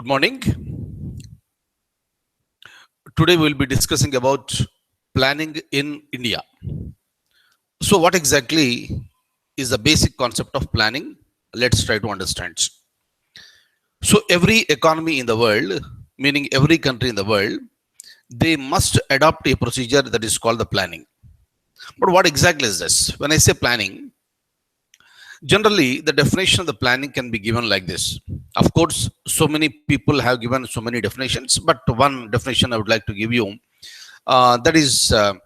Good morning. Today we will be discussing about planning in India. So, what exactly is the basic concept of planning? Let's try to understand. So, every economy in the world, meaning every country in the world, they must adopt a procedure that is called the planning. But what exactly is this? When I say planning, generally the definition of the planning can be given like this. Of course, so many people have given so many definitions, but one definition I would like to give you that is the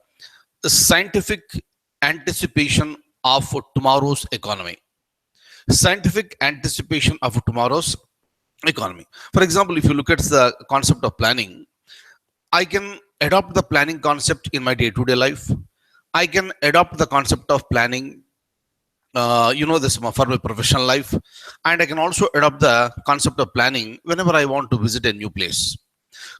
scientific anticipation of tomorrow's economy. Scientific anticipation of tomorrow's economy. For example, if you look at the concept of planning, I can adopt the planning concept in my day-to-day life. I can adopt the concept of planning, this for my professional life, and I can also adopt the concept of planning whenever I want to visit a new place.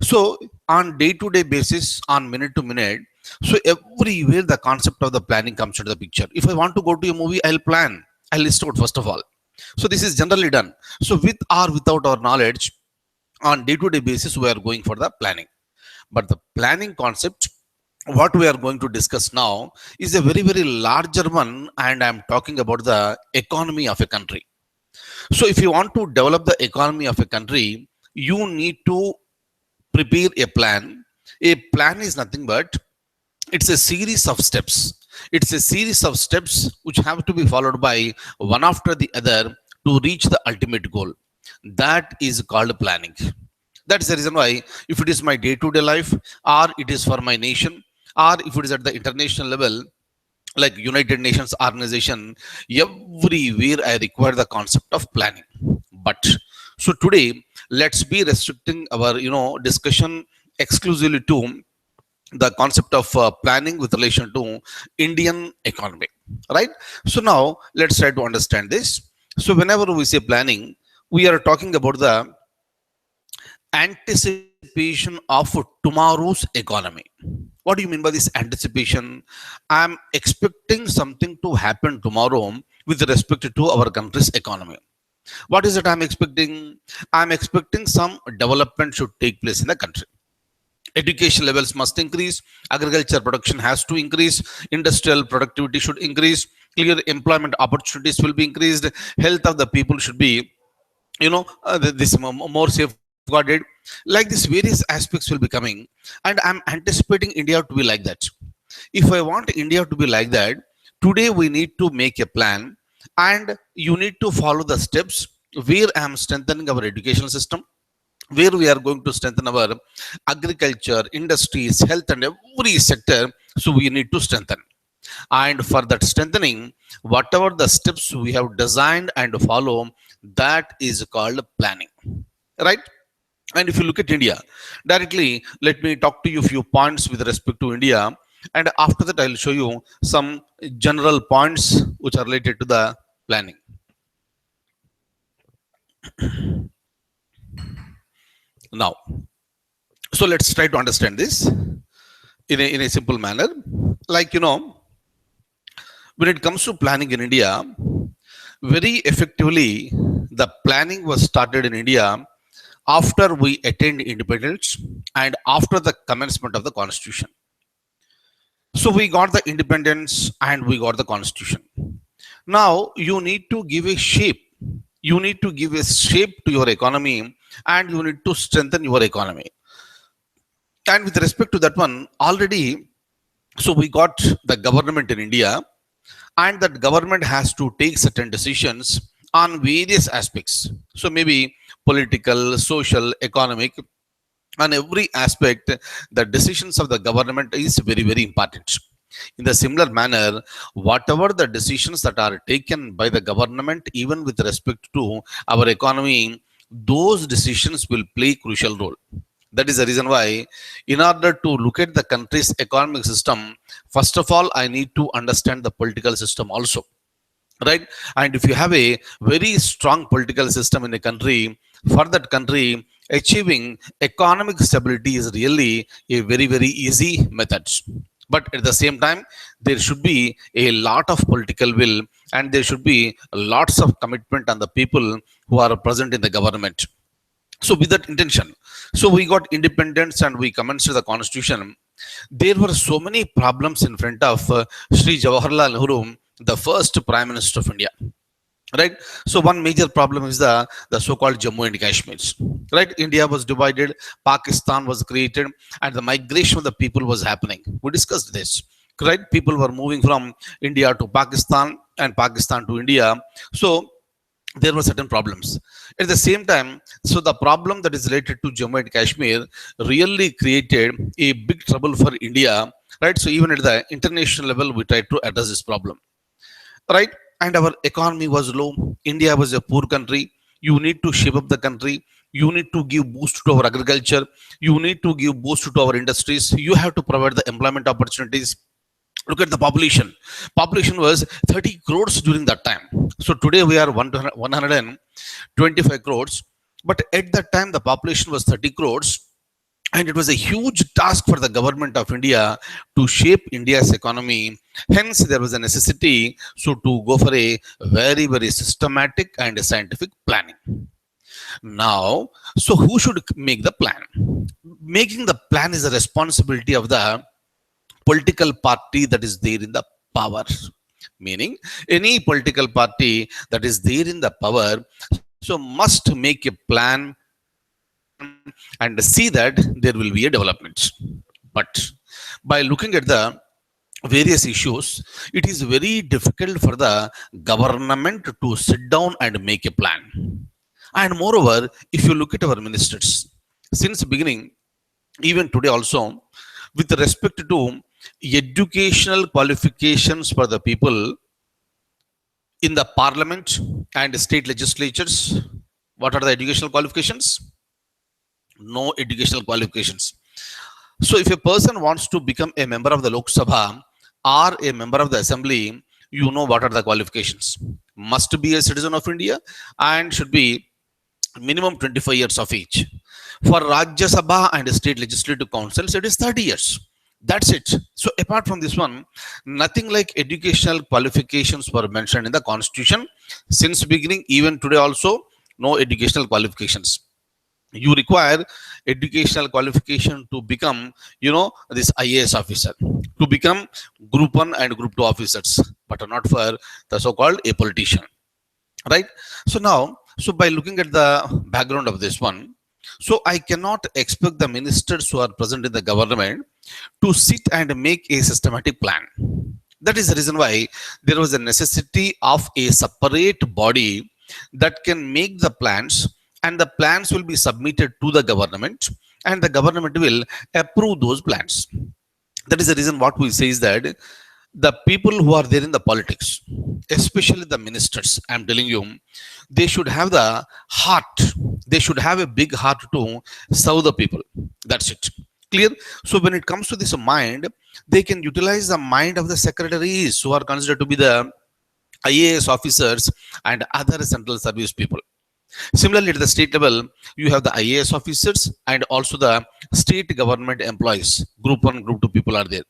So, on day-to-day basis, on minute-to-minute, so everywhere the concept of the planning comes into the picture. If I want to go to a movie, I'll plan. I'll list out first of all. So this is generally done. So with or without our knowledge, on day-to-day basis, we are going for the planning. But the planning concept, what we are going to discuss now, is a very, very larger one, and I'm talking about the economy of a country. So if you want to develop the economy of a country, you need to prepare a plan. A plan is nothing but it's a series of steps. It's a series of steps which have to be followed by one after the other to reach the ultimate goal. That is called planning. That's the reason why, if it is my day-to-day life, or it is for my nation, or if it is at the international level, like United Nations organization, everywhere I require the concept of planning. But so today, let's be restricting our discussion exclusively to the concept of planning with relation to Indian economy, right? So now let's try to understand this. So whenever we say planning, we are talking about the anticipation of tomorrow's economy. What do you mean by this anticipation? I'm expecting something to happen tomorrow with respect to our country's economy. What is it I'm expecting? I'm expecting some development should take place in the country. Education levels must increase, agriculture production has to increase, industrial productivity should increase, clear employment opportunities will be increased, health of the people should be, this more safeguarded. Like this, various aspects will be coming, and I'm anticipating India to be like that. If I want India to be like that, today we need to make a plan, and you need to follow the steps where I am strengthening our education system, where we are going to strengthen our agriculture, industries, health, and every sector. So we need to strengthen. And for that strengthening, whatever the steps we have designed and follow, that is called planning, right? And if you look at India, directly, let me talk to you a few points with respect to India. And after that, I'll show you some general points which are related to the planning. Now, so let's try to understand this in a simple manner. Like, when it comes to planning in India, very effectively, the planning was started in India after we attained independence and after the commencement of the constitution. So we got the independence and we got the constitution. Now you need to give a shape. You need to give a shape to your economy, and you need to strengthen your economy. And with respect to that one, already, so we got the government in India, and that government has to take certain decisions on various aspects. So maybe political, social, economic, on every aspect, the decisions of the government is very, very important. In the similar manner, whatever the decisions that are taken by the government, even with respect to our economy, those decisions will play crucial role. That is the reason why, in order to look at the country's economic system, first of all, I need to understand the political system also, right? And if you have a very strong political system in a country, for that country, achieving economic stability is really a very, very easy method. But at the same time, there should be a lot of political will, and there should be lots of commitment on the people who are present in the government. So with that intention, so we got independence and we commenced the constitution. There were so many problems in front of Sri Jawaharlal Nehru, the first prime minister of India, right? So one major problem is the so-called Jammu and Kashmir, right? India was divided, Pakistan was created, and the migration of the people was happening. We discussed this, right? People were moving from India to Pakistan and Pakistan to India. So there were certain problems at the same time. So the problem that is related to Jammu and Kashmir really created a big trouble for India, right? So even at the international level we tried to address this problem, right? And our economy was low. India was a poor country. You need to shape up the country. You need to give boost to our agriculture. You need to give boost to our industries. You have to provide the employment opportunities. Look at the population. Population was 30 crores during that time. So today we are 125 crores. But at that time the population was 30 crores, and it was a huge task for the government of India to shape India's economy. Hence there was a necessity so to go for a very very systematic and scientific planning. Now, so who should make the plan? Making the plan is the responsibility of the political party that is there in the power. Meaning any political party that is there in the power so must make a plan and see that there will be a development. But by looking at the various issues, it is very difficult for the government to sit down and make a plan. And moreover, if you look at our ministers since the beginning, even today also, with respect to educational qualifications for the people in the parliament and state legislatures, what are the educational qualifications? No educational qualifications. So if a person wants to become a member of the Lok Sabha or a member of the assembly, you know what are the qualifications. Must be a citizen of India and should be minimum 25 years of age. For Rajya Sabha and state legislative councils, it is 30 years. That's it. So apart from this one, nothing like educational qualifications were mentioned in the constitution since beginning. Even today also, no educational qualifications. You require educational qualification to become, this IAS officer, to become group 1 and group 2 officers, but not for the so-called a politician, right? So now, so by looking at the background of this one, so I cannot expect the ministers who are present in the government to sit and make a systematic plan. That is the reason why there was a necessity of a separate body that can make the plans, and the plans will be submitted to the government, and the government will approve those plans. That is the reason what we say is that the people who are there in the politics, especially the ministers, I'm telling you, they should have the heart. They should have a big heart to serve the people. That's it. Clear? So when it comes to this mind, they can utilize the mind of the secretaries who are considered to be the IAS officers and other central service people. Similarly, at the state level, you have the IAS officers and also the state government employees. Group 1, group 2 people are there.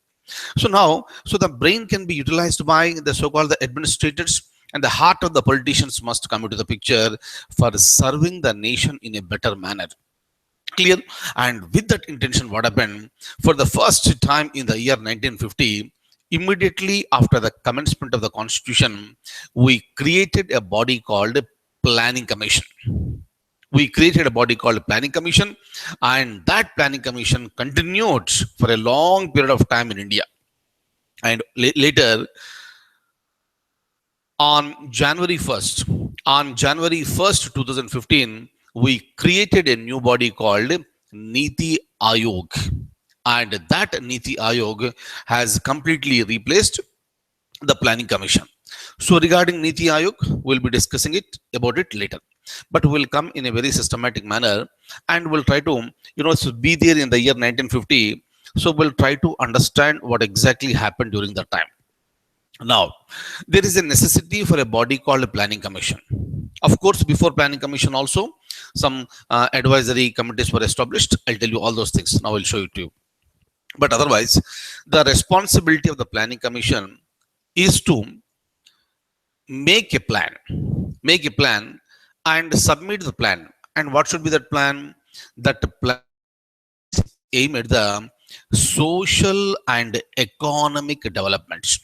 So now, so the brain can be utilized by the so-called the administrators, and the heart of the politicians must come into the picture for serving the nation in a better manner. Clear? And with that intention, what happened? For the first time in the year 1950, immediately after the commencement of the constitution, we created a body called Planning Commission. We created a body called Planning Commission, and that Planning Commission continued for a long period of time in India. And later, on January 1st, 2015, we created a new body called Niti Ayog, and that Niti Ayog has completely replaced the Planning Commission. So regarding Niti Ayog, we'll be discussing about it later, but we'll come in a very systematic manner, and we'll try to, be there in the year 1950. So we'll try to understand what exactly happened during that time. Now, there is a necessity for a body called a Planning Commission. Of course, before Planning Commission also, some advisory committees were established. I'll tell you all those things. Now I'll show it to you. But otherwise, the responsibility of the Planning Commission is to make a plan and submit the plan. And what should be that plan? That plan aim at the social and economic developments.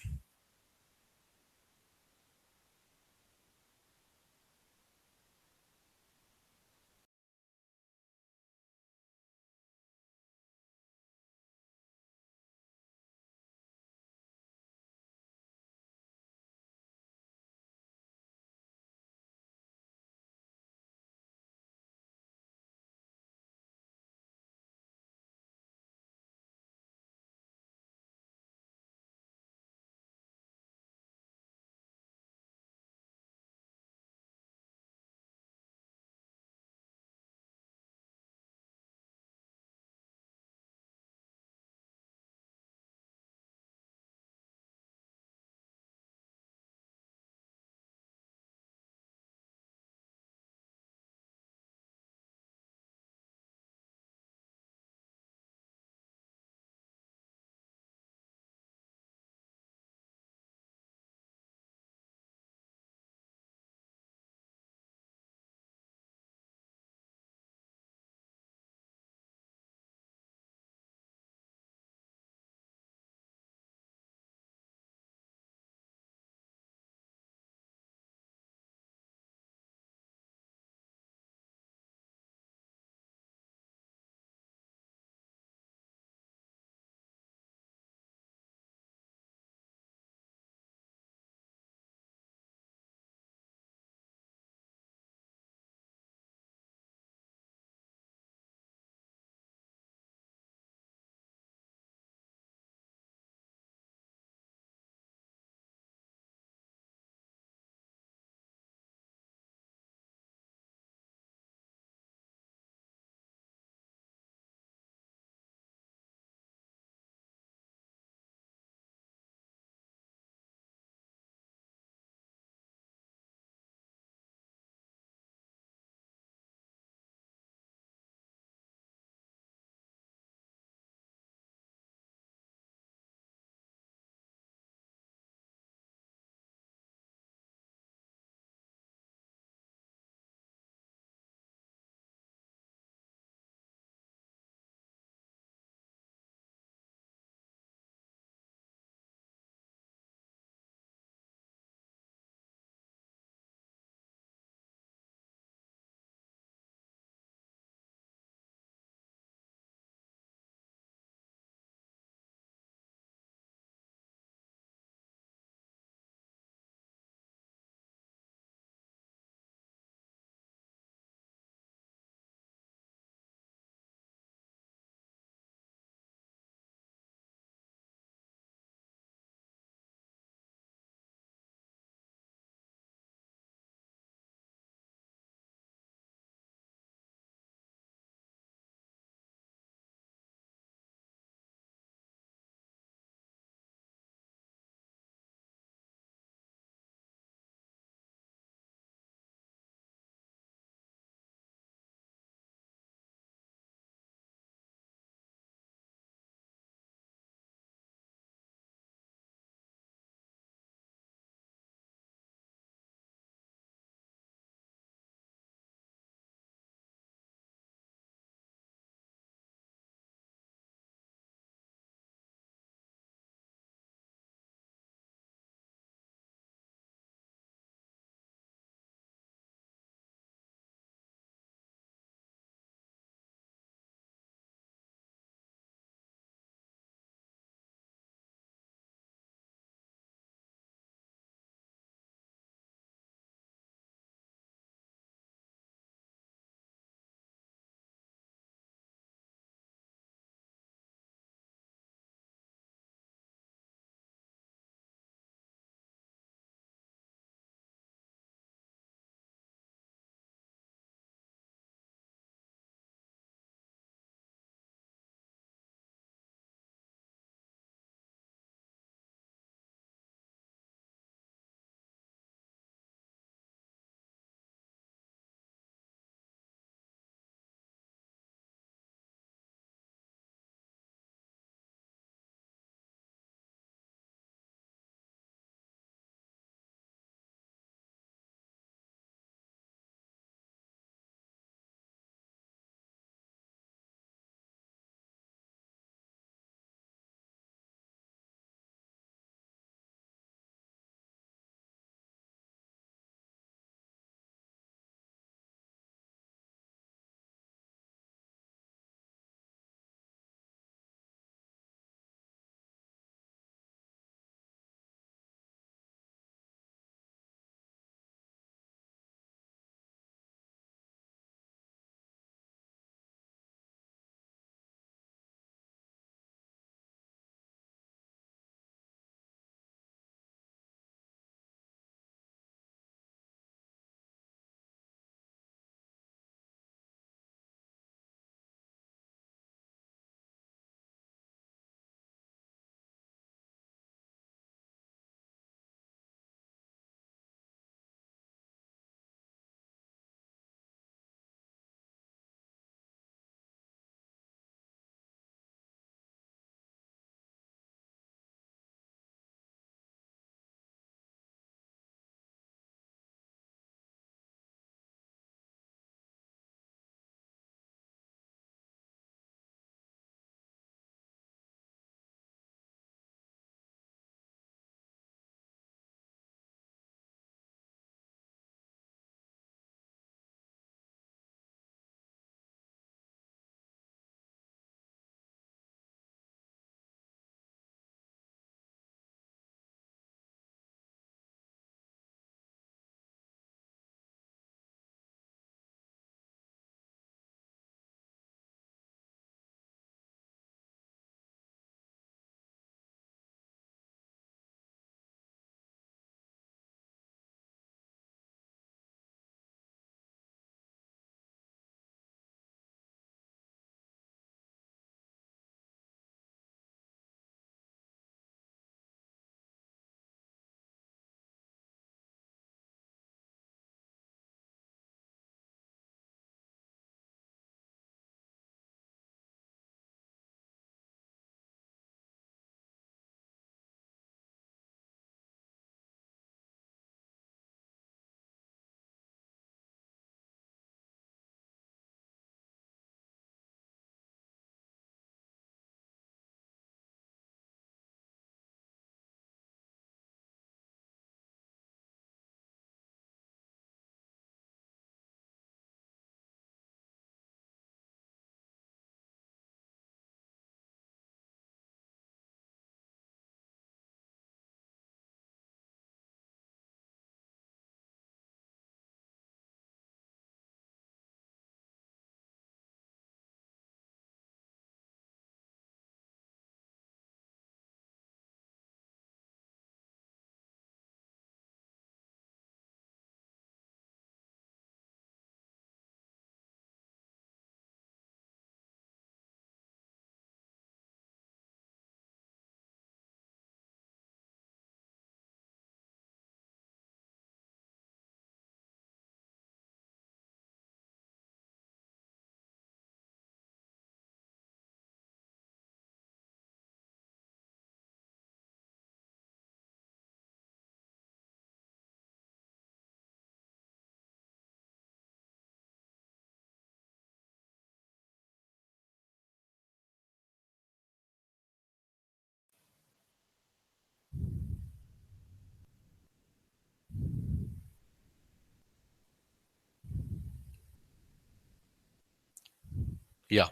Yeah,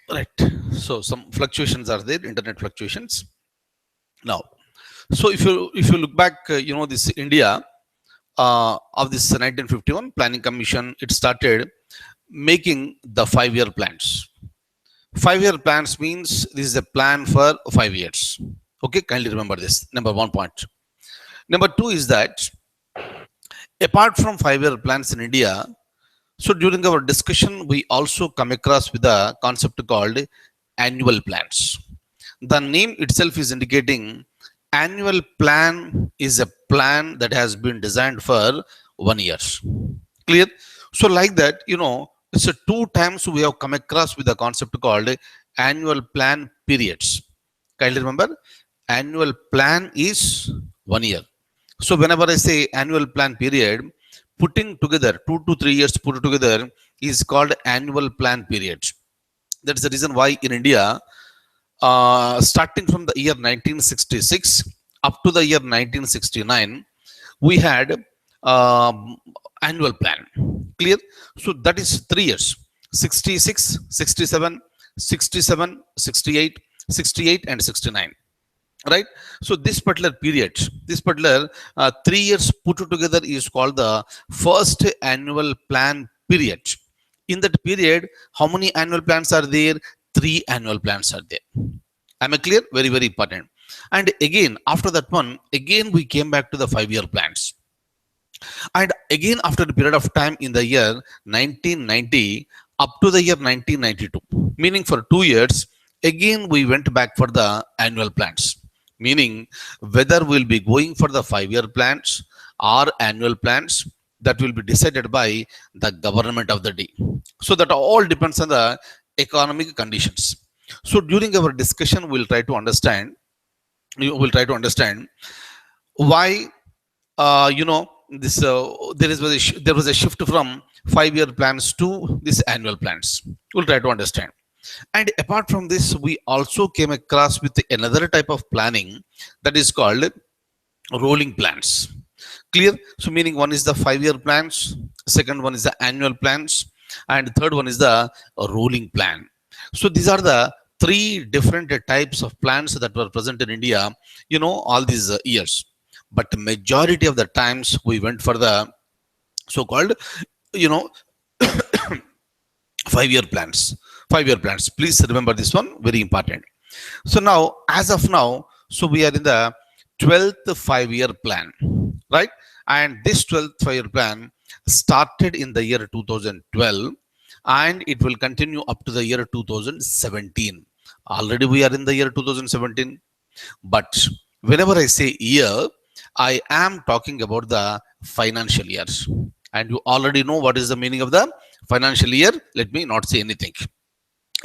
right. So some fluctuations are there, internet fluctuations. Now, so if you look back, this India of this 1951 Planning Commission, it started making the 5-year plans. 5-year plans means this is a plan for 5 years. Okay, kindly remember this. Number one point. Number two is that apart from 5-year plans in India, so during our discussion, we also come across with a concept called annual plans. The name itself is indicating annual plan is a plan that has been designed for 1 year. Clear? So like that, it's a two times we have come across with a concept called annual plan periods. Kindly remember, annual plan is 1 year. So whenever I say annual plan period, putting together 2 to 3 years put together is called annual plan period. That's the reason why in India, starting from the year 1966 up to the year 1969, we had um, annual plan. Clear? So that is 3 years: 66, 67, 67, 68, 68, and 69. Right? So this particular 3 years put together is called the first annual plan period. In that period, how many annual plans are there? Three annual plans are there. Am I clear? Very, very important. And again, after that one, again we came back to the 5-year plans. And again, after a period of time in the year 1990 up to the year 1992, meaning for 2 years, again we went back for the annual plans. Meaning whether we'll be going for the 5-year plans or annual plans, that will be decided by the government of the day. So that all depends on the economic conditions. So during our discussion, we'll try to understand why this there was a shift from 5-year plans to this annual plans. We'll try to understand. And apart from this, we also came across with another type of planning that is called rolling plans. Clear? So meaning one is the 5-year plans, second one is the annual plans, and third one is the rolling plan. So these are the three different types of plans that were present in India, all these years. But majority of the times we went for the so-called, you know 5-year plans. 5-year plans, please remember this one, very important. So now, as of now, so we are in the 12th 5-year plan, right? And this 12th 5-year plan started in the year 2012, and it will continue up to the year 2017. Already we are in the year 2017. But whenever I say year, I am talking about the financial years. And you already know what is the meaning of the financial year. Let me not say anything.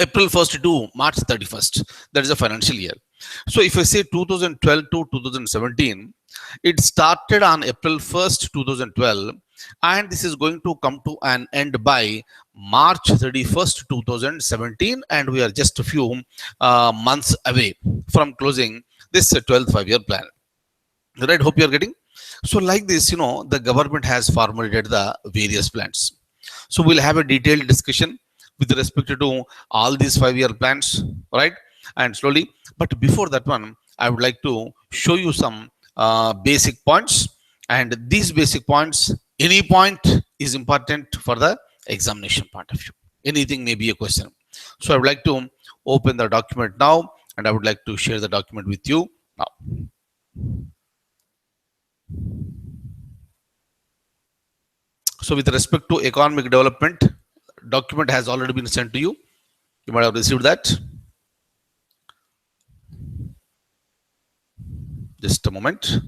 April 1st to March 31st, that is a financial year. So if I say 2012 to 2017, it started on April 1st, 2012, and this is going to come to an end by March 31st, 2017, and we are just a few months away from closing this 12th 5-year plan. Right? Hope you are getting. So like this, the government has formulated the various plans. So we'll have a detailed discussion with respect to all these 5-year plans, right? And slowly. But before that one, I would like to show you some basic points. And these basic points, any point is important for the examination point of view. Anything may be a question. So I would like to open the document now, and I would like to share the document with you now. So with respect to economic development, document has already been sent to you. You might have received that. Just a moment.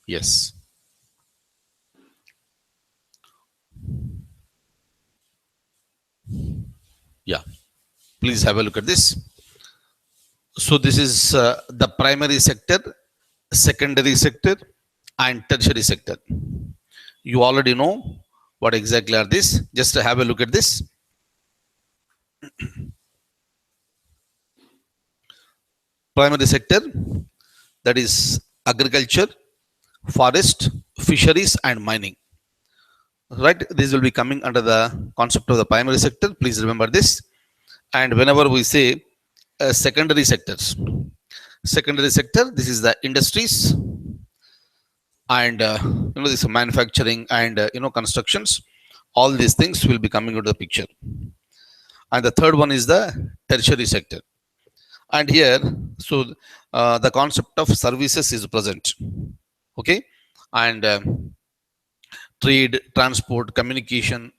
Yes. Yeah. Please have a look at this. So this is the primary sector, secondary sector, and tertiary sector. You already know what exactly are these. Just have a look at this. Primary sector, that is agriculture, forest, fisheries, and mining. Right? These will be coming under the concept of the primary sector. Please remember this. And whenever we say secondary sectors, secondary sector, this is the industries and this manufacturing and constructions. All these things will be coming into the picture. And the third one is the tertiary sector. And here, so the concept of services is present. Okay, and trade, transport, communication,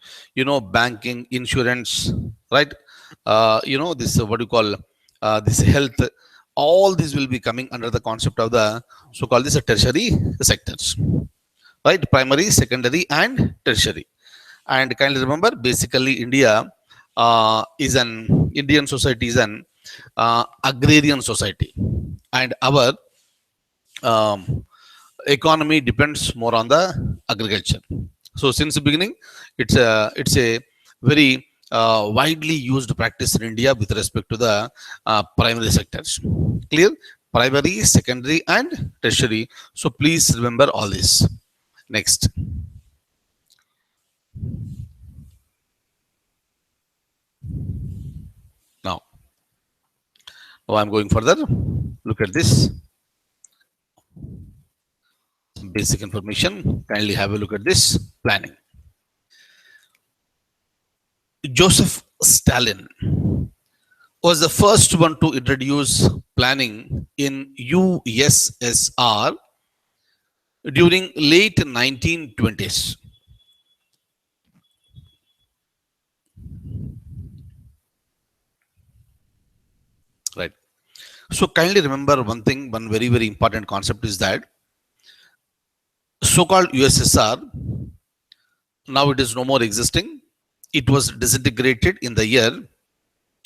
banking, insurance, right? This what you call this health. All these will be coming under the concept of the so-called this tertiary sectors, right? Primary, secondary, and tertiary. And kindly remember, basically, is an Indian society is an agrarian society, and our um, economy depends more on the agriculture. So since the beginning, it's a very widely used practice in India with respect to the primary sectors. Clear? Primary, secondary, and tertiary. So please remember all this. Next. Now, I'm going further. Look at this. Some basic information. Kindly have a look at this planning. Joseph Stalin was the first one to introduce planning in USSR during late 1920s. Right. So kindly remember one thing, one very, very important concept is that so-called USSR, now it is no more existing. It was disintegrated in the year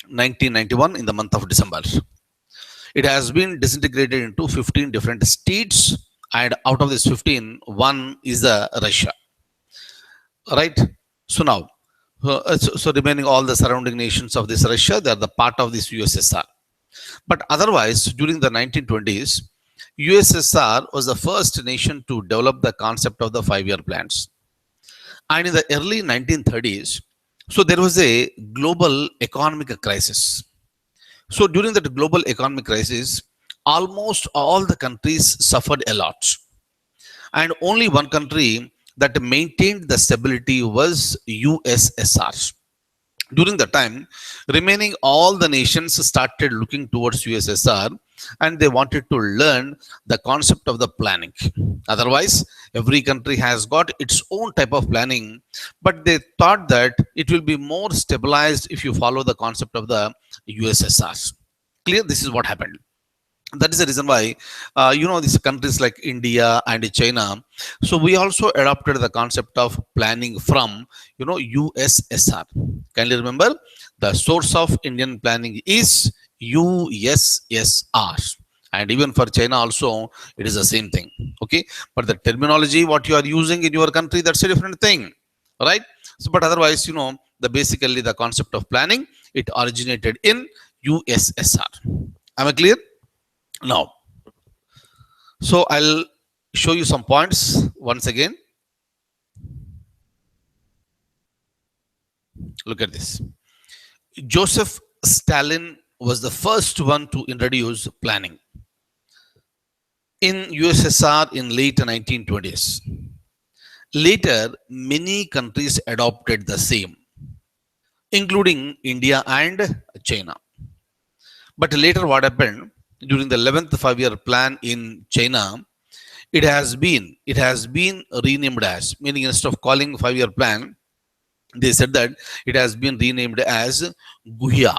1991 in the month of December. It has been disintegrated into 15 different states, and out of this 15, one is the Russia. Right? So now, so remaining all the surrounding nations of this Russia, they are the part of this USSR. But otherwise, during the 1920s, USSR was the first nation to develop the concept of the five-year plans. And in the early 1930s, so there was a global economic crisis. So during that global economic crisis, almost all the countries suffered a lot. And only one country that maintained the stability was USSR. During the time, remaining all the nations started looking towards USSR and they wanted to learn the concept of the planning. Otherwise, every country has got its own type of planning, but they thought that it will be more stabilized if you follow the concept of the USSR. Clear? This is what happened. That is the reason why these countries like India and China, so we also adopted the concept of planning from USSR. Kindly remember, the source of Indian planning is USSR, and even for China also it is the same thing. Okay, but the terminology what you are using in your country, that's a different thing, right? So but otherwise, the basically the concept of planning, it originated in USSR. Am I clear? Now, so I'll show you some points once again. Look at this. Joseph Stalin was the first one to introduce planning in USSR in late 1920s. Later, many countries adopted the same, including India and China. But later, what happened during the 11th five-year plan in China? It has been renamed as, meaning instead of calling five-year plan, they said that it has been renamed as Guhya,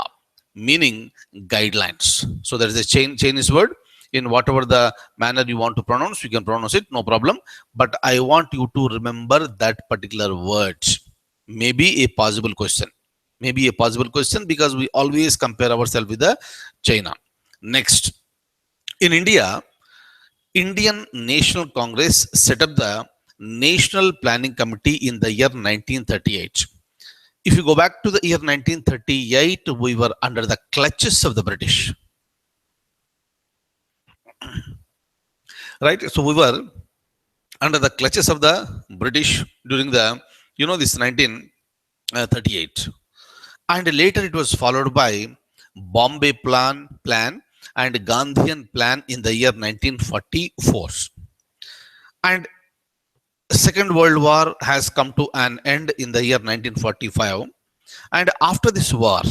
meaning guidelines. So there is a Chinese word. In whatever the manner you want to pronounce, you can pronounce it, no problem. But I want you to remember that particular word. Maybe a possible question. Maybe a possible question because we always compare ourselves with the China. Next, in India, Indian National Congress set up the National Planning Committee in the year 1938. If you go back to the year 1938, we were under the clutches of the British. right? So we were under the clutches of the British during the, this 1938, and later it was followed by Bombay plan and Gandhian plan in the year 1944, and Second World War has come to an end in the year 1945, and after this war,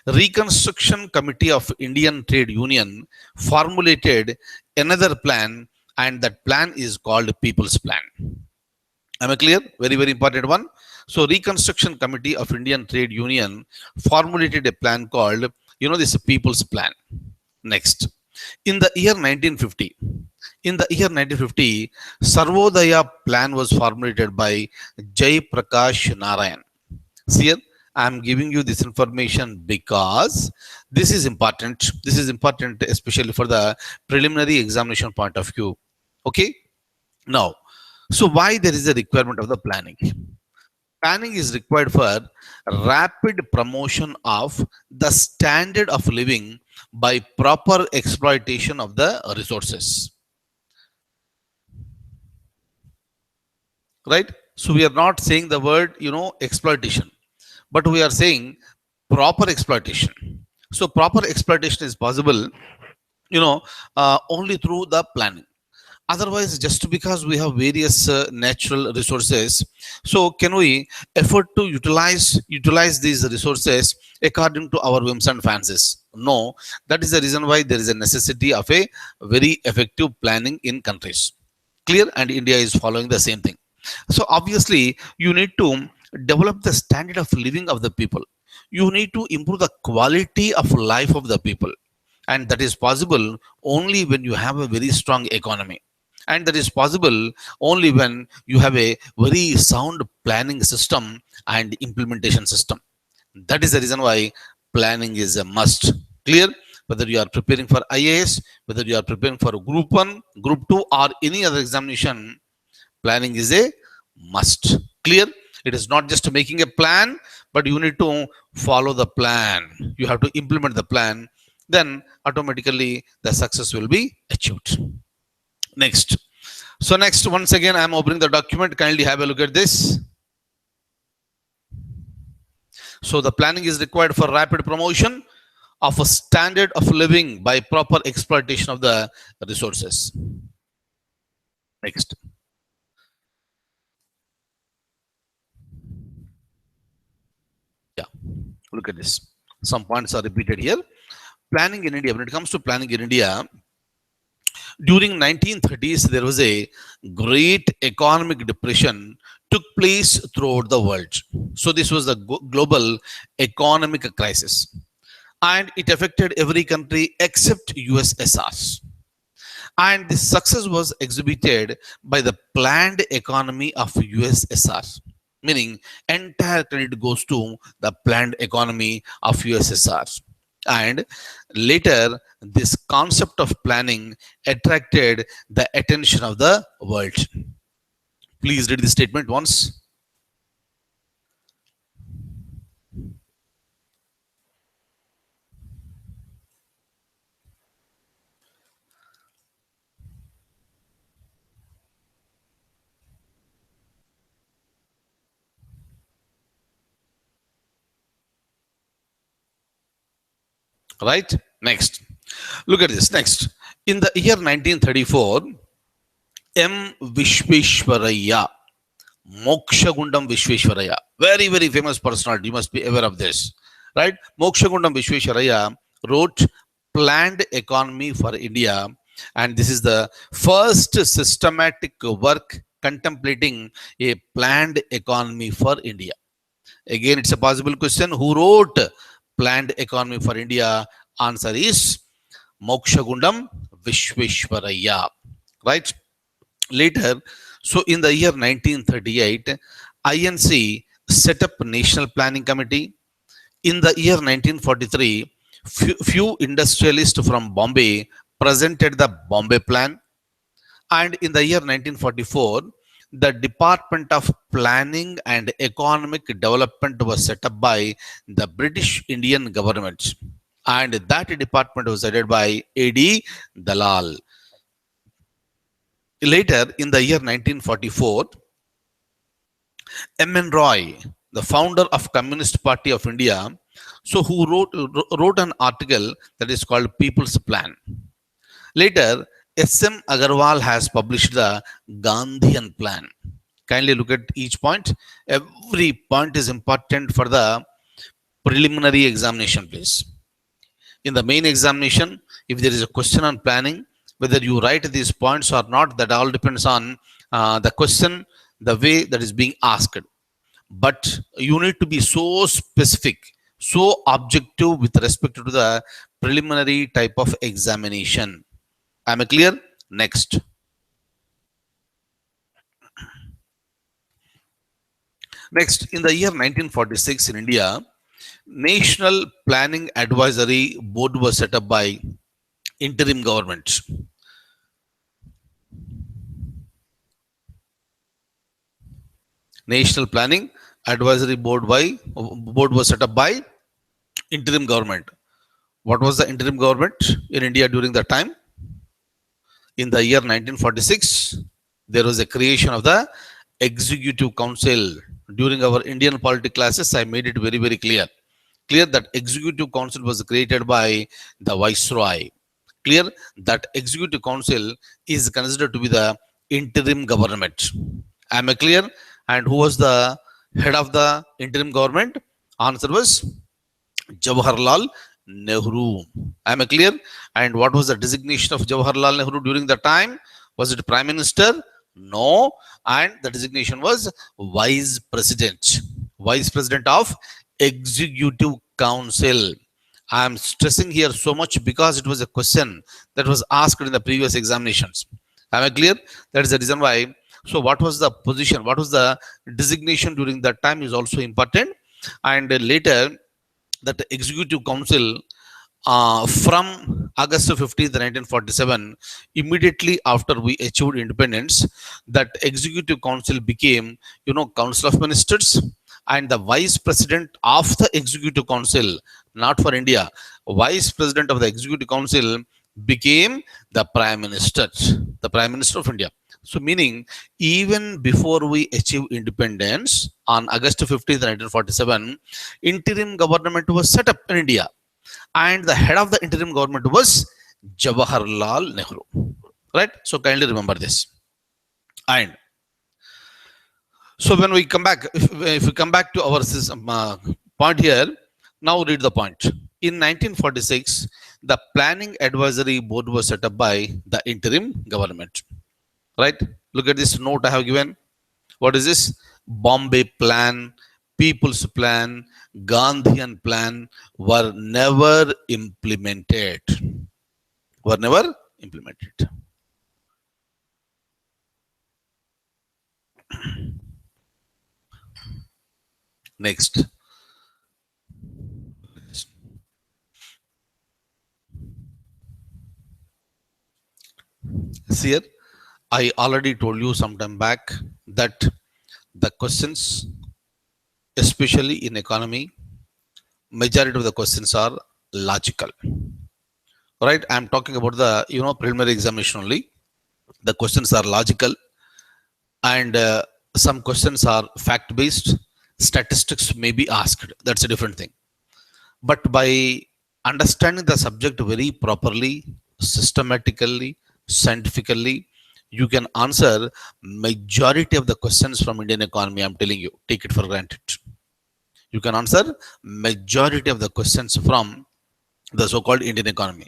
Reconstruction Committee of Indian Trade Union formulated another plan, and that plan is called People's Plan. Am I clear? Very, very important one. So, Reconstruction Committee of Indian Trade Union formulated a plan called, this People's Plan. Next, in the year 1950, Sarvodaya plan was formulated by Jai Prakash Narayan. See here, I am giving you this information because this is important. This is important especially for the preliminary examination point of view. Okay. Now, so why there is a requirement of the planning? Planning is required for rapid promotion of the standard of living by proper exploitation of the resources. Right? So we are not saying the word, exploitation, but we are saying proper exploitation. So proper exploitation is possible, only through the planning. Otherwise, just because we have various natural resources, so can we afford to utilize these resources according to our whims and fancies? No. That is the reason why there is a necessity of a very effective planning in countries. Clear? And India is following the same thing. So obviously, you need to develop the standard of living of the people. You need to improve the quality of life of the people, and that is possible only when you have a very strong economy, and that is possible only when you have a very sound planning system and implementation system. That is the reason why planning is a must. Clear? Whether you are preparing for IAS, whether you are preparing for Group 1, Group 2, or any other examination, planning is a must. Clear? It is not just making a plan, but you need to follow the plan. You have to implement the plan. Then automatically the success will be achieved. Next. So next, once again, I am opening the document. Kindly have a look at this. So the planning is required for rapid promotion of a standard of living by proper exploitation of the resources. Next. Yeah, look at this. Some points are repeated here. Planning in India. When it comes to planning in India, during 1930s, there was a great economic depression took place throughout the world. So this was the global economic crisis, and it affected every country except USSR. And this success was exhibited by the planned economy of USSR, meaning entire credit goes to the planned economy of USSR. And later, this concept of planning attracted the attention of the world. Please read this statement once. Right? Next. Look at this. Next. In the year 1934, M. Vishveshwaraya, Mokshagundam Vishveshwaraya, very, very famous personality. You must be aware of this. Right? Mokshagundam Vishveshwaraya wrote Planned Economy for India, and this is the first systematic work contemplating a planned economy for India. Again, it's a possible question. Who wrote Planned Economy for India? Answer is Mokshagundam Vishveshwaraya. Right? Later, so in the year 1938, INC set up National Planning Committee. In the year 1943, few industrialists from Bombay presented the Bombay Plan. And in the year 1944, the Department of Planning and Economic Development was set up by the British Indian government. And that department was headed by A.D. Dalal. Later, in the year 1944, M.N. Roy, the founder of Communist Party of India, so who wrote an article that is called People's Plan. Later, S.M. Agarwal has published the Gandhian Plan. Kindly look at each point. Every point is important for the preliminary examination, please. In the main examination, if there is a question on planning, whether you write these points or not, that all depends on the question, the way that is being asked. But you need to be so specific, so objective with respect to the preliminary type of examination. Am I clear? Next. Next, in the year 1946 in India, National Planning Advisory Board was set up by interim government. National Planning Advisory Board was set up by interim government. What was the interim government in India during that time? In the year 1946, there was a creation of the Executive Council. During our Indian politics classes, I made it very, very clear. Clear that Executive Council was created by the Viceroy. Clear that Executive Council is considered to be the interim government. Am I clear? And who was the head of the interim government? Answer was Jawaharlal Nehru. Am I clear? And what was the designation of Jawaharlal Nehru during the time? Was it Prime Minister? No. And the designation was Vice President. Vice President of Executive Council. I am stressing here so much because it was a question that was asked in the previous examinations. Am I clear? That is the reason why. So what was the position? What was the designation during that time is also important. And later, that Executive Council from August 15th, 1947, immediately after we achieved independence, that Executive Council became, Council of Ministers, and the Vice President of the Executive Council, not for India, Vice President of the Executive Council became the Prime Minister, of India. So, meaning even before we achieve independence on August 15th, 1947, interim government was set up in India, and the head of the interim government was Jawaharlal Nehru. Right? So, kindly remember this. And so, when we come back, if we come back to our point here, now read the point. In 1946, the Planning Advisory Board was set up by the interim government. Right? Look at this note I have given. What is this? Bombay Plan, People's Plan, Gandhian Plan were never implemented. Were never implemented. Next. See here, I already told you some time back that the questions, especially in economy, majority of the questions are logical. Right? I am talking about the preliminary examination only. The questions are logical, and some questions are fact based. Statistics may be asked. That's a different thing. But by understanding the subject very properly, systematically, scientifically, you can answer majority of the questions from Indian economy. I'm telling you, take it for granted. You can answer majority of the questions from the so-called Indian economy.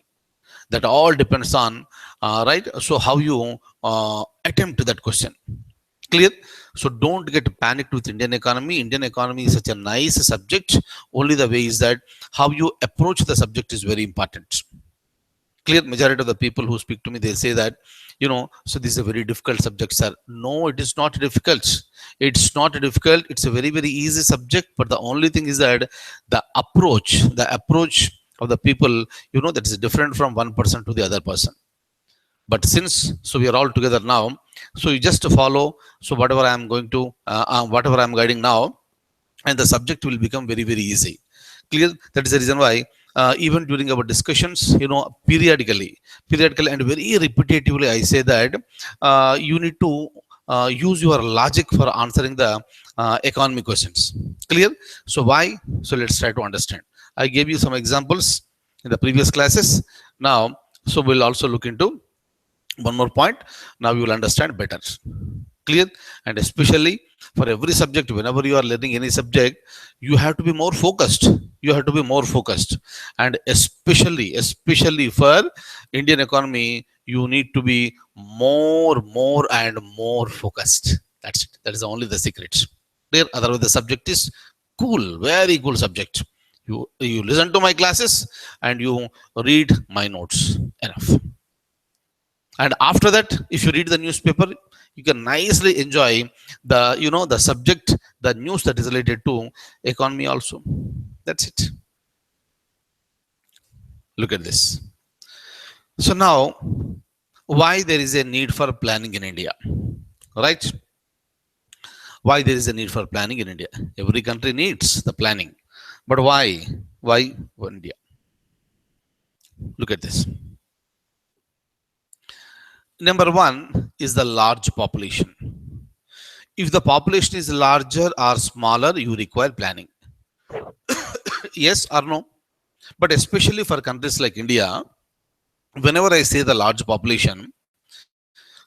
That all depends on, right? So how you attempt that question. Clear? So don't get panicked with Indian economy. Indian economy is such a nice subject. Only the way is that how you approach the subject is very important. Clear? Majority of the people who speak to me, they say that, so this is a very difficult subject, sir. No, it is not difficult. It's not difficult. It's a very, very easy subject. But the only thing is that the approach of the people, that is different from one person to the other person. But since, so we are all together now, so you just follow, so whatever I am going to, whatever I am guiding now, and the subject will become very, very easy. Clear? That is the reason why even during our discussions, periodically and very repetitively, I say that you need to use your logic for answering the economic questions. Clear? So why? So let's try to understand. I gave you some examples in the previous classes. Now, so we'll also look into one more point. Now you will understand better. Clear? And especially for every subject, whenever you are learning any subject, you have to be more focused. You have to be more focused. And especially for Indian economy, you need to be more and more focused. That's it. That is only the secret. Clear? Otherwise the subject is cool, very cool subject. You listen to my classes and you read my notes. Enough. And after that, if you read the newspaper, you can nicely enjoy the the subject, the news that is related to economy also. That's it. Look at this. So now, why there is a need for planning in India, right? Why there is a need for planning in India? Every country needs the planning, but why India? Look at this. Number one is the large population. If the population is larger or smaller, you require planning. Yes or no? But especially for countries like India, whenever I say the large population,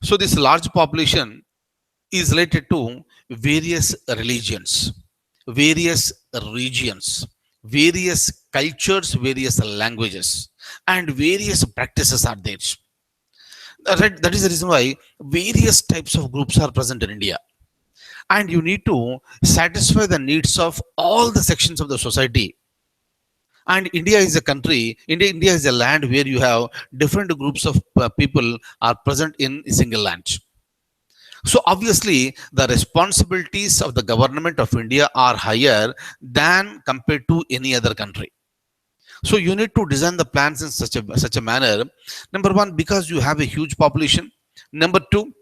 so this large population is related to various religions, various regions, various cultures, various languages, and various practices are there. Right? That is the reason why various types of groups are present in India. And you need to satisfy the needs of all the sections of the society. And India is a country, India is a land where you have different groups of people are present in a single land. So obviously, the responsibilities of the government of India are higher than compared to any other country. So you need to design the plans in such a manner. Number one, because you have a huge population. Number two,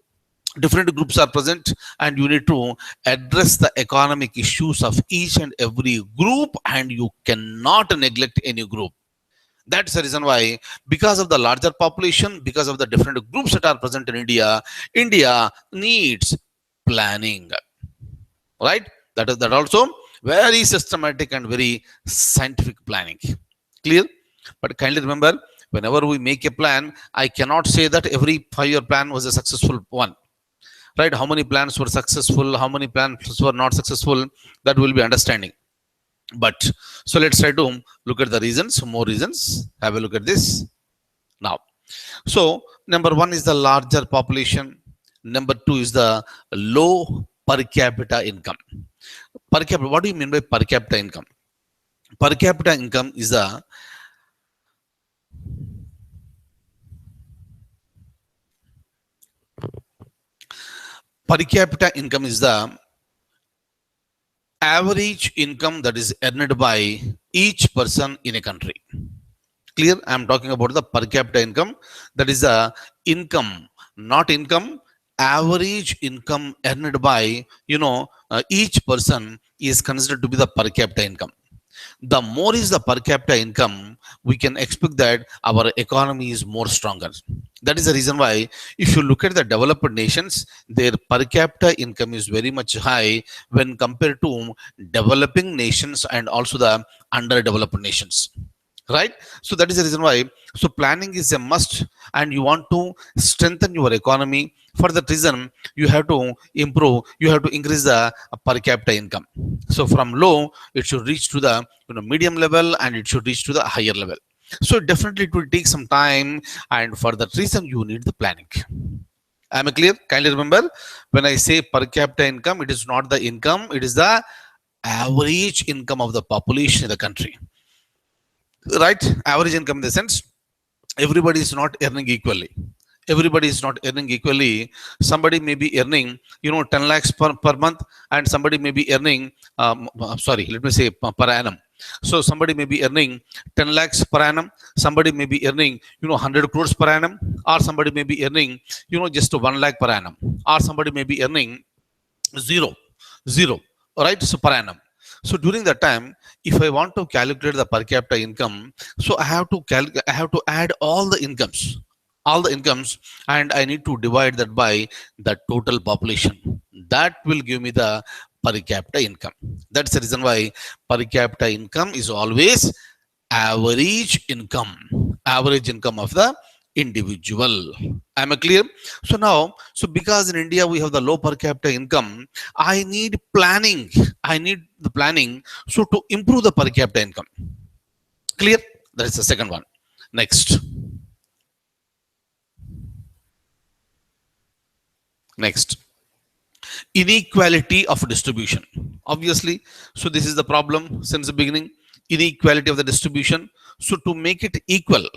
different groups are present, and you need to address the economic issues of each and every group, and you cannot neglect any group. That's the reason why, because of the larger population, because of the different groups that are present in India, India needs planning, right? That also very systematic and very scientific planning. Clear? But kindly remember, whenever we make a plan, I cannot say that every 5-year plan was a successful one, right? How many plans were successful, how many plans were not successful, that will be understanding. But so let's try to look at the reasons, more reasons. Have a look at this now. So number one is the larger population. Number two is the low per capita income. Per capita, what do you mean by per capita income? Per capita income is the average income that is earned by each person in a country. Clear? I am talking about the per capita income. That is the income, not income, average income earned by each person is considered to be the per capita income. The more is the per capita income, we can expect that our economy is more stronger. That is the reason why, if you look at the developed nations, their per capita income is very much high when compared to developing nations and also the underdeveloped nations, right? So that is the reason why, so planning is a must, and you want to strengthen your economy. For that reason, you have to improve, you have to increase the per capita income. So from low, it should reach to the medium level, and it should reach to the higher level. So definitely it will take some time, and for that reason you need the planning. Am I clear? Kindly remember, when I say per capita income, it is not the income, it is the average income of the population in the country, right? Average income in the sense, everybody is not earning equally. Everybody is not earning equally. Somebody may be earning 10 lakhs per month, and somebody may be earning sorry, let me say per annum. So somebody may be earning 10 lakhs per annum, somebody may be earning 100 crores per annum, or somebody may be earning just 1 lakh per annum, or somebody may be earning zero, right? So per annum. So during that time, if I want to calculate the per capita income, so I have to add all the incomes, and I need to divide that by the total population. That will give me the per capita income. That's the reason why per capita income is always average income of the individual. Am I clear? So now, so because in India we have the low per capita income, I need planning. I need the planning, so to improve the per capita income. Clear? That is the second one. Next. Next. Inequality of distribution. Obviously, so this is the problem since the beginning. Inequality of the distribution. So to make it equal,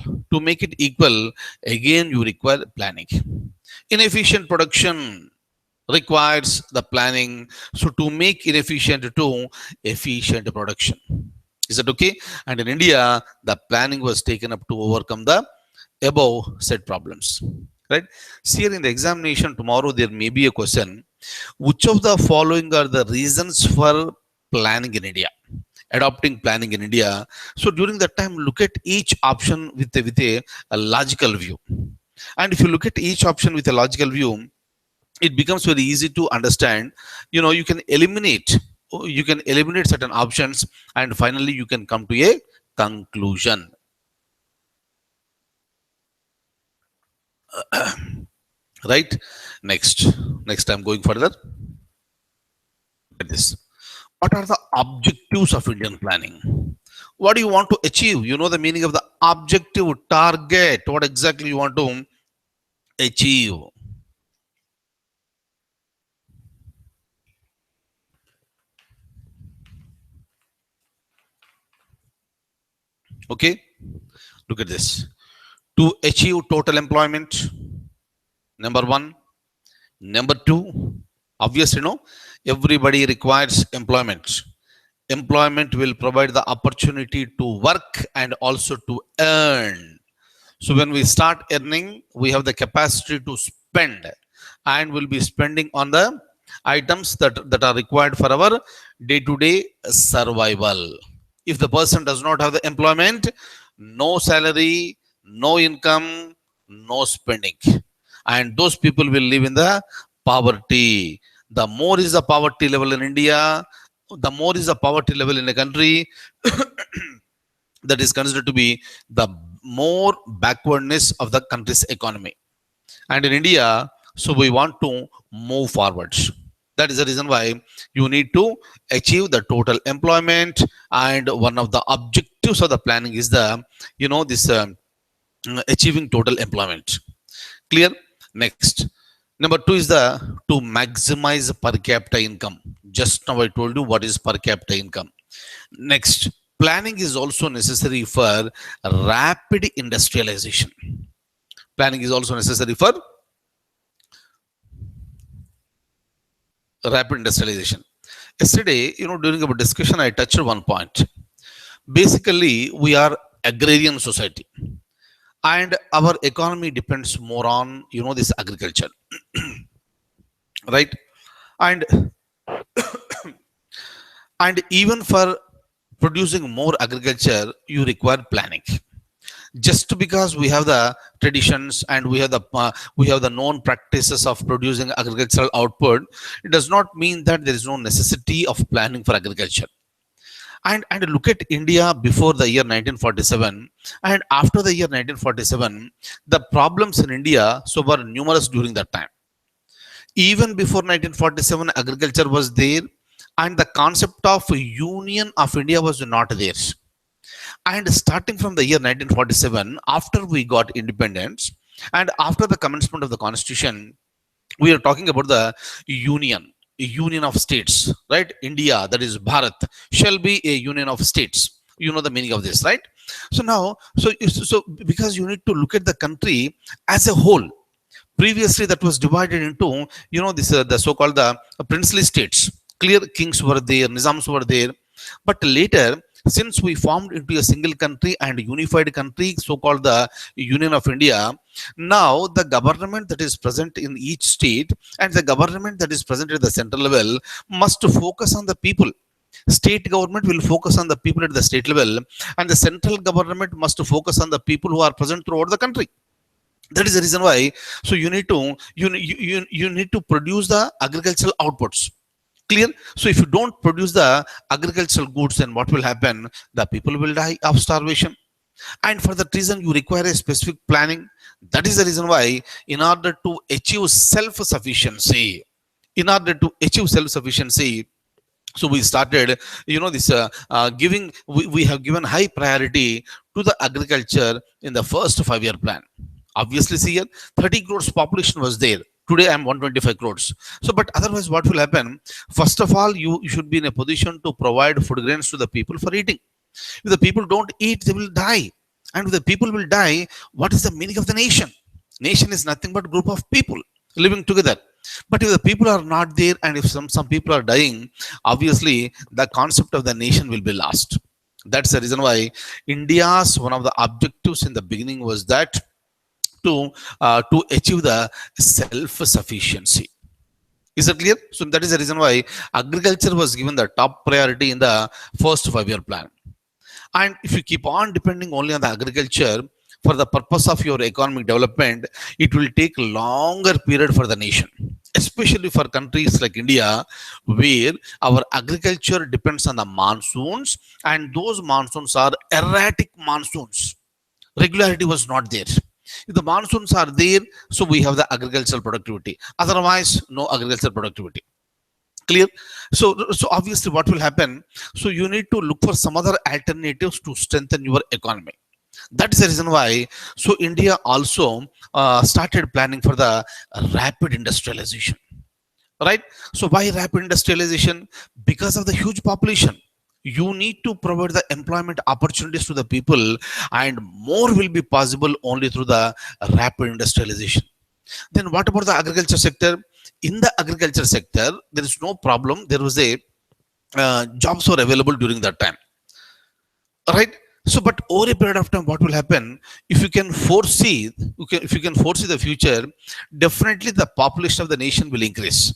again you require planning. Inefficient production requires the planning, so to make inefficient to efficient production. Is that okay? And in India, the planning was taken up to overcome the above said problems, right? See, here in the examination tomorrow there may be a question: which of the following are the reasons for planning in India, adopting planning in India? So during that time, look at each option a logical view. And if you look at each option with a logical view, it becomes very easy to understand. You can eliminate certain options, and finally you can come to a conclusion. Right? Next I'm going further. Look at this. What are the objectives of Indian planning? What do you want to achieve? You know the meaning of the objective, target, what exactly you want to achieve. Okay, look at this. To achieve total employment, number one. Number two, obviously, everybody requires employment. Employment will provide the opportunity to work and also to earn. So when we start earning, we have the capacity to spend, and we'll be spending on the items that are required for our day-to-day survival. If the person does not have the employment, no salary, no income, no spending, and those people will live in the poverty. The more is the poverty level in India, the more is the poverty level in a country, that is considered to be the more backwardness of the country's economy. And in India, so we want to move forwards. That is the reason why you need to achieve the total employment, and one of the objectives of the planning is the this achieving total employment. Clear? Next, number two is the to maximize per capita income. Just now I told you what is per capita income. Next, planning is also necessary for rapid industrialization. Planning is also necessary for rapid industrialization. Yesterday, during our discussion, I touched one point. Basically, we are agrarian society, and our economy depends more on this agriculture, right? And and even for producing more agriculture, you require planning. Just because we have the traditions and we have the known practices of producing agricultural output, it does not mean that there is no necessity of planning for agriculture. And look at India before the year 1947 and after the year 1947. The problems in India so were numerous during that time. Even before 1947, agriculture was there, and the concept of Union of India was not there. And starting from the year 1947, after we got independence and after the commencement of the constitution, we are talking about the union of states, right? India, that is Bharat, shall be a union of states. You know the meaning of this, right? So now, so because you need to look at the country as a whole. Previously, that was divided into this the so-called the princely states. Clear, kings were there, nizams were there, but later, since we formed into a single country and unified country, so-called the Union of India, now the government that is present in each state and the government that is present at the central level must focus on the people. State government will focus on the people at the state level, and the central government must focus on the people who are present throughout the country. That is the reason why. So you need to produce the agricultural outputs. Clear? So if you don't produce the agricultural goods, then what will happen? The people will die of starvation. And for that reason, you require a specific planning. That is the reason why, in order to achieve self-sufficiency, so we started, this we have given high priority to the agriculture in the first 5-year plan. Obviously, see here, 30 crores population was there. Today I'm 125 crores. So, but otherwise, what will happen? First of all, you should be in a position to provide food grains to the people for eating. If the people don't eat, they will die. And if the people will die, what is the meaning of the nation? Nation is nothing but group of people living together. But if the people are not there, and if some people are dying, obviously the concept of the nation will be lost. That's the reason why India's one of the objectives in the beginning was that to achieve the self-sufficiency. Is that clear? So that is the reason why agriculture was given the top priority in the first 5-year plan. And if you keep on depending only on the agriculture for the purpose of your economic development, it will take longer period for the nation, especially for countries like India, where our agriculture depends on the monsoons, and those monsoons are erratic monsoons. Regularity was not there. If the monsoons are there, so we have the agricultural productivity. Otherwise, no agricultural productivity. Clear? So obviously, what will happen? So you need to look for some other alternatives to strengthen your economy. That is the reason why. So India also started planning for the rapid industrialization. Right? So why rapid industrialization? Because of the huge population. You need to provide the employment opportunities to the people, and more will be possible only through the rapid industrialization. Then what about the agriculture sector? In the agriculture sector, there is no problem. There was a jobs were available during that time, right? So, but over a period of time, what will happen? If you can foresee, if you can foresee the future, definitely the population of the nation will increase.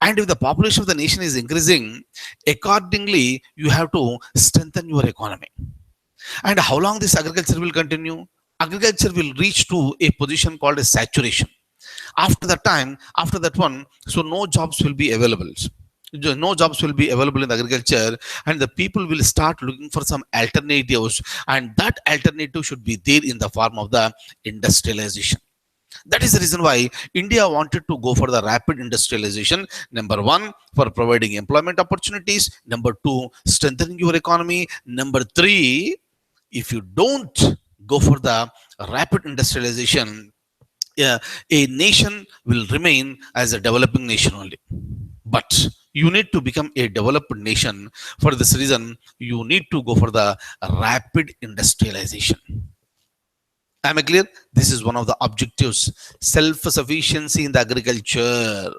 And if the population of the nation is increasing, accordingly, you have to strengthen your economy. And how long this agriculture will continue? Agriculture will reach to a position called a saturation. After that time, after that one, so no jobs will be available. No jobs will be available in agriculture, and the people will start looking for some alternatives, and that alternative should be there in the form of the industrialization. That is the reason why India wanted to go for the rapid industrialization. Number one, for providing employment opportunities. Number two, strengthening your economy. Number three, if you don't go for the rapid industrialization, a nation will remain as a developing nation only. But you need to become a developed nation. For this reason, you need to go for the rapid industrialization. Am I clear? This is one of the objectives. Self-sufficiency in the agriculture,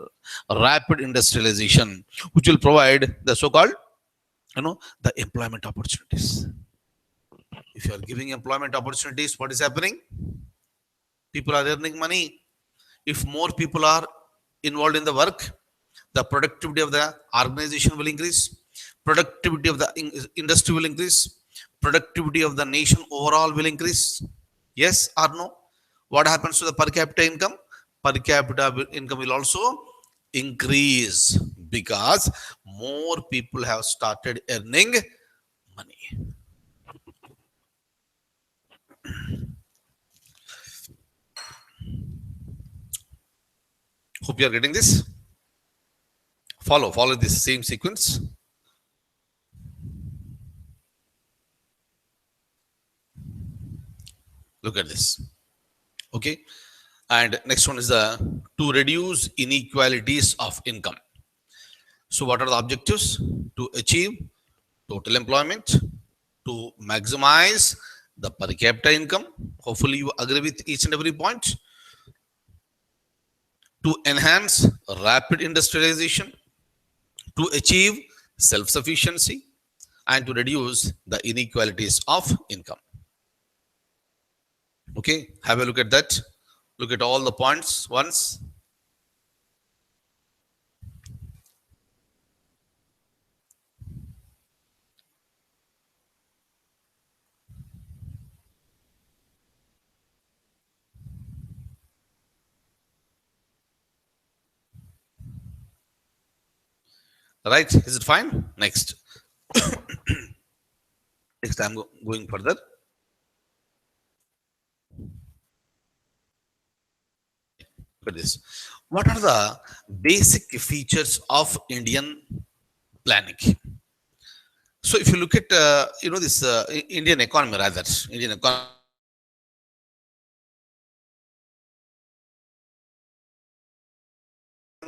rapid industrialization, which will provide the so-called, the employment opportunities. If you are giving employment opportunities, what is happening? People are earning money. If more people are involved in the work, the productivity of the organization will increase. Productivity of the industry will increase. Productivity of the nation overall will increase. Yes or no? What happens to the per capita income? Per capita income will also increase because more people have started earning money. Hope you are getting this. Follow this same sequence. Look at this. Okay. And next one is to reduce inequalities of income. So what are the objectives? To achieve total employment, to maximize the per capita income. Hopefully you agree with each and every point. To enhance rapid industrialization, to achieve self-sufficiency, and to reduce the inequalities of income. Okay, have a look at that. Look at all the points once. Right? Is it fine? Next. Next, I'm going further. Look at this. What are the basic features of Indian planning? So, if you look at this Indian economy, rather Indian economy,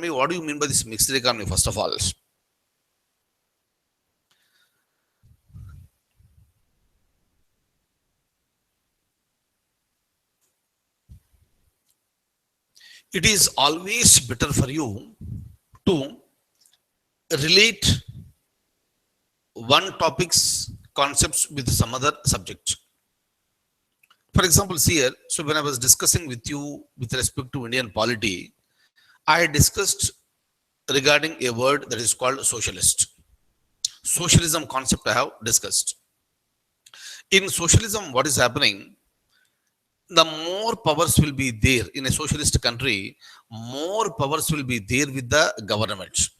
what do you mean by this mixed economy? First of all, it is always better for you to relate one topic's concepts with some other subject. For example, see here, so when I was discussing with you with respect to Indian polity, I discussed regarding a word that is called socialist. Socialism concept I have discussed. In socialism, what is happening? The more powers will be there in a socialist country, more powers will be there with the government.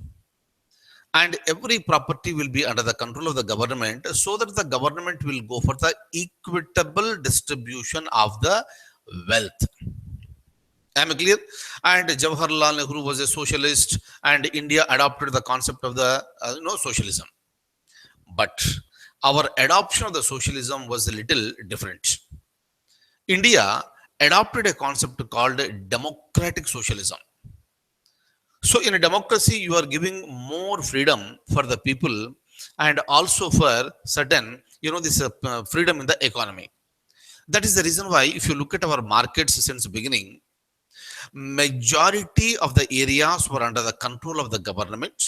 And every property will be under the control of the government so that the government will go for the equitable distribution of the wealth. Am I clear? And Jawaharlal Nehru was a socialist, and India adopted the concept of the socialism. But our adoption of the socialism was a little different. India adopted a concept called democratic socialism. So, in a democracy, you are giving more freedom for the people and also for certain, this freedom in the economy. That is the reason why, if you look at our markets since the beginning, majority of the areas were under the control of the government,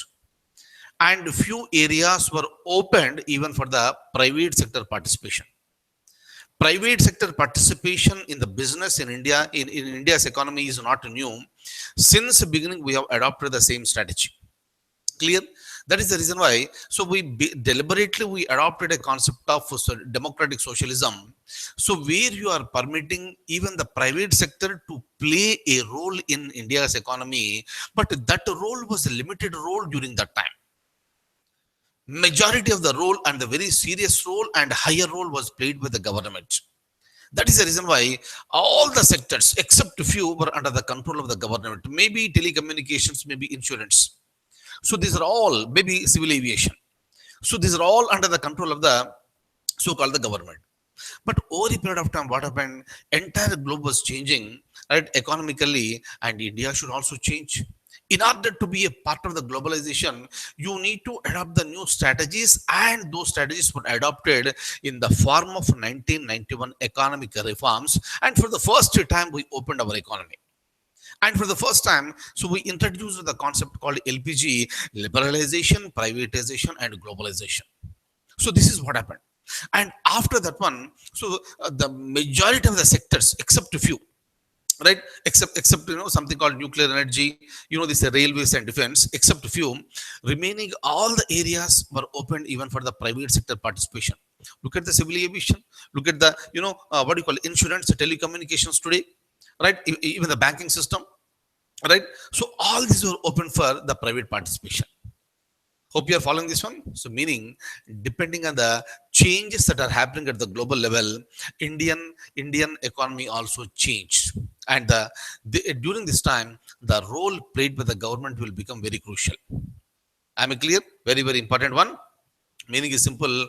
and few areas were opened even for the private sector participation. Private sector participation in the business in India, in India's economy is not new. Since the beginning, we have adopted the same strategy. Clear? That is the reason why. So deliberately we adopted a concept of democratic socialism. So where you are permitting even the private sector to play a role in India's economy, but that role was a limited role during that time. Majority of the role and the very serious role and higher role was played by the government. That is the reason why all the sectors, except few, were under the control of the government. Maybe telecommunications, maybe insurance. So these are all, maybe civil aviation. So these are all under the control of the so-called the government. But over a period of time, what happened? Entire globe was changing, right, economically, and India should also change. In order to be a part of the globalization, you need to adopt the new strategies, and those strategies were adopted in the form of 1991 economic reforms. And for the first time, we opened our economy. And for the first time, so we introduced the concept called LPG, liberalization, privatization, and globalization. So this is what happened. And after that one, so the majority of the sectors, except a few, right, except something called nuclear energy, this railways and defense, except a few, remaining all the areas were opened even for the private sector participation. Look at the civil aviation, look at the what do you call it, insurance, telecommunications today, right, even the banking system, right. So all these were open for the private participation. Hope you are following this one. So meaning, depending on the changes that are happening at the global level, Indian economy also changed. And during this time, the role played by the government will become very crucial. Am I clear? Very, very important one. Meaning is simple.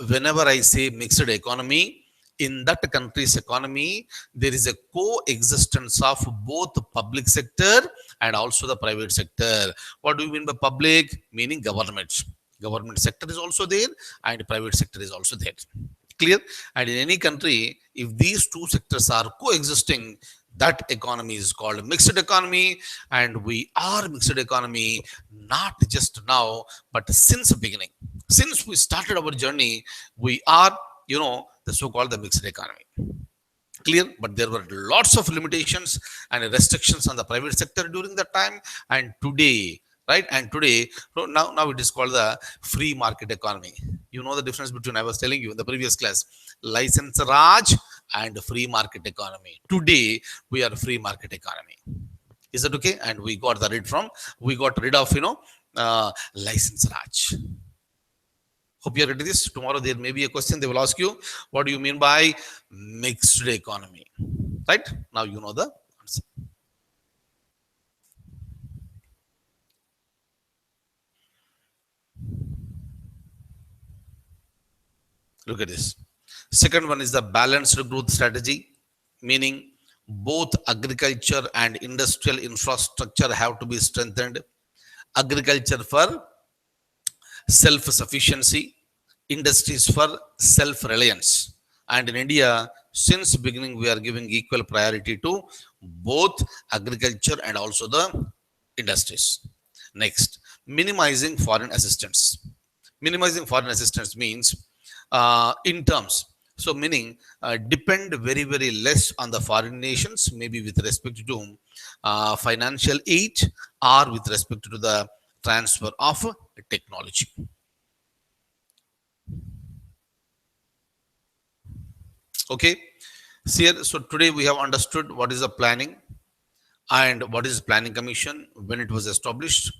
Whenever I say mixed economy, in that country's economy, there is a coexistence of both public sector and also the private sector. What do you mean by public? Meaning government. Government sector is also there and private sector is also there. Clear? And in any country, if these two sectors are coexisting, that economy is called mixed economy. And we are mixed economy not just now, but since the beginning. Since we started our journey, we are, the so-called the mixed economy. Clear? But there were lots of limitations and restrictions on the private sector during that time. And today, right? And today, so now it is called the free market economy. You know the difference between, I was telling you in the previous class, license Raj and free market economy. Today, we are free market economy. Is that okay? And we got rid of, license Raj. Hope you are ready this. Tomorrow there may be a question. They will ask you, what do you mean by mixed economy? Right? Now you know the answer. Look at this. Second one is the balanced growth strategy, meaning both agriculture and industrial infrastructure have to be strengthened. Agriculture for self-sufficiency, industries for self-reliance. And in India, since beginning, we are giving equal priority to both agriculture and also the industries. Next, minimizing foreign assistance. Minimizing foreign assistance means in terms. So, meaning depend very, very less on the foreign nations, maybe with respect to financial aid or with respect to the transfer of technology. Okay. So, here, so today we have understood what is the planning and what is planning commission, when it was established,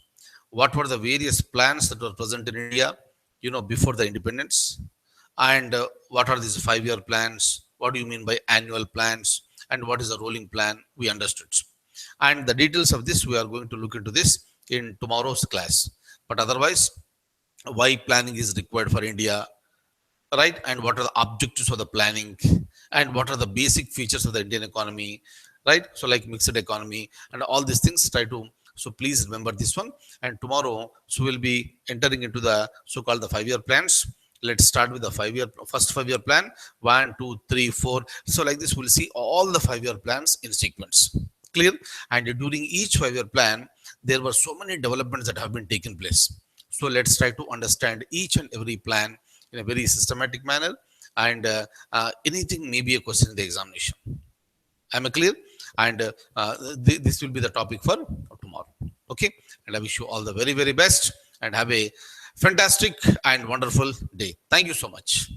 what were the various plans that were present in India, before the independence, and what are these 5-year plans, what do you mean by annual plans, and what is a rolling plan, we understood. And the details of this, we are going to look into this in tomorrow's class. But otherwise, why planning is required for India, right? And what are the objectives of the planning, and what are the basic features of the Indian economy, right? So, like mixed economy and all these things, try to. So, please remember this one. And tomorrow, so we'll be entering into the so called the 5-year plans. Let's start with the first 5-year plan, 1, 2, 3, 4. So, like this, we'll see all the 5-year plans in sequence. Clear? And during each 5-year plan, there were so many developments that have been taken place. So, let's try to understand each and every plan in a very systematic manner, and anything may be a question in the examination. Am I clear? And this will be the topic for tomorrow. Okay. And I wish you all the very, very best and have a fantastic and wonderful day. Thank you so much.